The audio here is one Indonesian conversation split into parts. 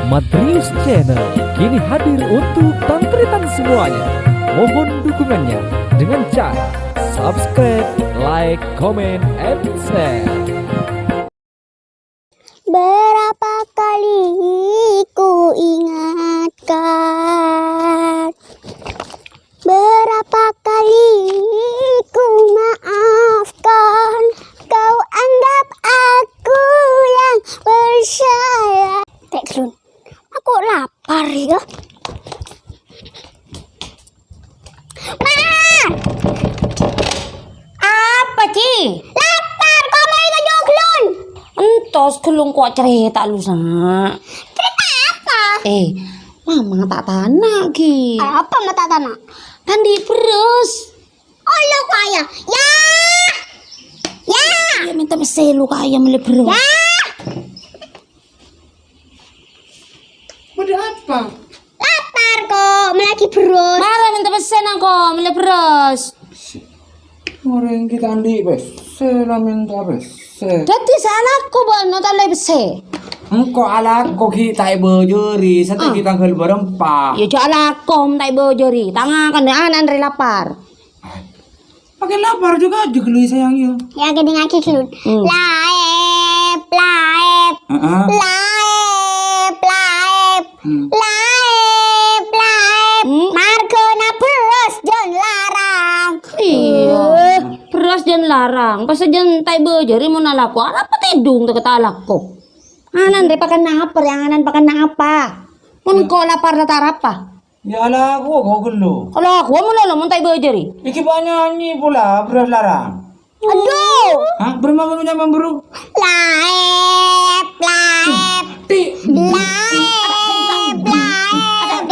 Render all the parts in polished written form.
Madrius Channel kini hadir untuk tangkeritan semuanya. Mohon dukungannya dengan cara subscribe, like, comment, and share. Berapa kali ku ingatkan, berapa kali ku maafkan, kau anggap aku yang bersalah. Teklun, aku lapar ya. Ma! Apa Ci? Lapar, kau mau ikut joglun? Entos kelung kok cerita lu sana. Cerita apa? Mama tak tanah Ki. Apa mata tanah? Tandi perus. Oh lo kaya, ya, ya, Ya minta beselu kaya mele perus. ya. Ada apa? Lapar kok, melaki berus. Malah minta pesen aku mele perus. Orang kita andi bese lah minta bese. Jadi salahku bono tak le bese. Engkau ala kau kita bejuri, satu kita ngel berempat. Ya jala kom tak bojori. Tangan kan anan re lapar. Pakai lapar juga jegeli sayangnya. Ya gede ngaki kelun. Laep, laep, laep, laep, laep, laep. Margona berus jon larang. Iya. Perus jan larang. Pas jan tak bojori mau nalaku. Apa tedung tak ketalakku. Anan re pakan apa? Yang anan pakan apa? Mun ko lapar tak apa? Ya ala aku kau gelo. Kalau aku mau lolo mun tak bojori. Iki nyanyi pula beras larang. Aduh. Hah? Berapa punya memburu? Laep, laep, Ti. laep, laep,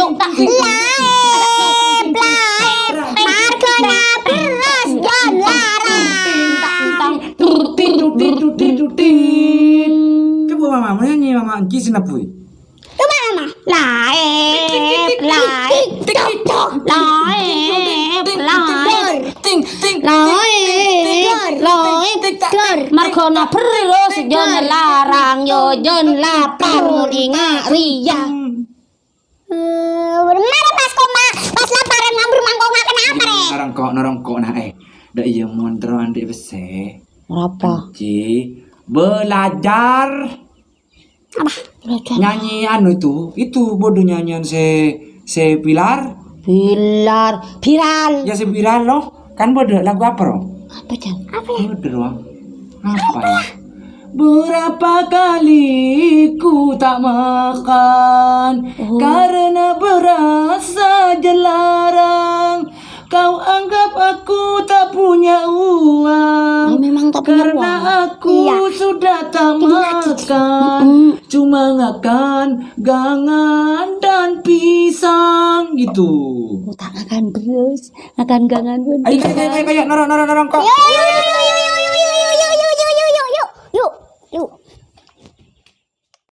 laep, laep. Margona berus jon larang. Coba mama nyanyi mama Anci sinapui. Coba mama. Laep, laep, laep, laep. Ting ting. Margona perus jon larang yo jon lapar mun ingat riang. Mana pas koma, pas laparan ngambur mangkok nggak kenapa re? Narangkok nah dak iya montro andi bese. Apa? Ci belajar Apa? nyanyi anu itu bodoh nyanyian se Pilar Viral. ya se Pilar loh kan bodoh lagu apa loh Apa Jan? bodoh loh apa ya berapa kali ku tak makan karena berasa jelarang kau anggap aku tak punya uang Memang tak punya karena uang. aku sudah tak makan cuma makan gangan dan pisang gitu. Tak akan terus, akan gangan pun. Ayo kayak norong kok. Yuk, yuk, yuk, yuk, yuk, yuk, yuk, yuk, yuk, yuk, yuk, yuk, yuk, yuk.